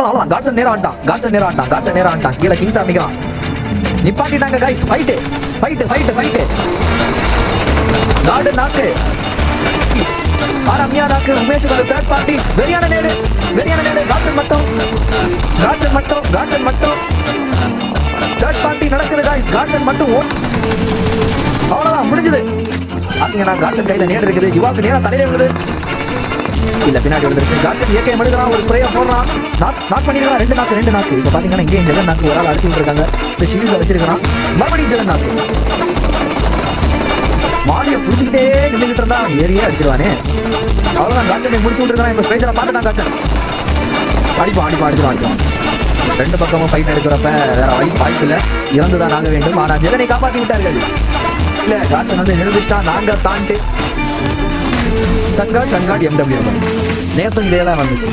அவ்வளவுதான். காட்சன் நேரா ஆண்டான். கீழே கிங் தான் நிக்கிறான். நிப்பாட்டிட்டாங்க கைஸ். ஃபைட் கார்டு நாக்கு ஆரம்பியா நாக்கு. உமேஷ் வந்து தேர்ட் பார்ட்டி. வெறியான நேடு. காட்சன் மட்டும் தேர்ட் பார்ட்டி நடக்குது கைஸ். காட்சன் மட்டும் அவ்வளவுதான், முடிஞ்சது. பாத்தீங்கன்னா காட்சன் கையில நேடு இருக்குது. யுவாக்கு நேரா தலையில விழுது. இல்ல பின்னாடி விழுந்துருச்சு. காட்சன் இயற்கை எடுக்கிறான். ஒரு ஸ்ப்ரேயை போடுறான். நாக் பண்ணிருக்கான். ரெண்டு நாக்கு. இப்ப பாத்தீங்கன்னா இங்கேயும் ஜெகன் நாக்கு ஒரு ஆள் அடிச்சு விட்டுருக்காங்க. இந்த ஷீல்ட வச்சிருக்கான். மறுபடியும் ஜெகன் நாக்கு. மாடியை புடிச்சுக்கிட்டே நின்றுகிட்டு இருந்தா ஏரியே அடிச்சிருவானே. அவ்வளவுதான். காட்சனை முடிச்சு விட்டுருக்கான். இப்ப ஸ்பேஜரை பார்த்துட்டான் காட்சன். அடிப்பான். ரெண்டு பக்கமும் ஃபைட் எடுக்கிறப்ப வேற வாய்ப்பு இல்லை. இறந்துதான் ஆக வேண்டும். ஆனா ஜெகனை காப்பாற்றி விட்டார்கள். இல்ல காட்சன் வந்து நிரூபிச்சிட்டா. நாங்க தாண்டி சங்காட் MW நேத்தும் இதே தான் வந்துச்சு.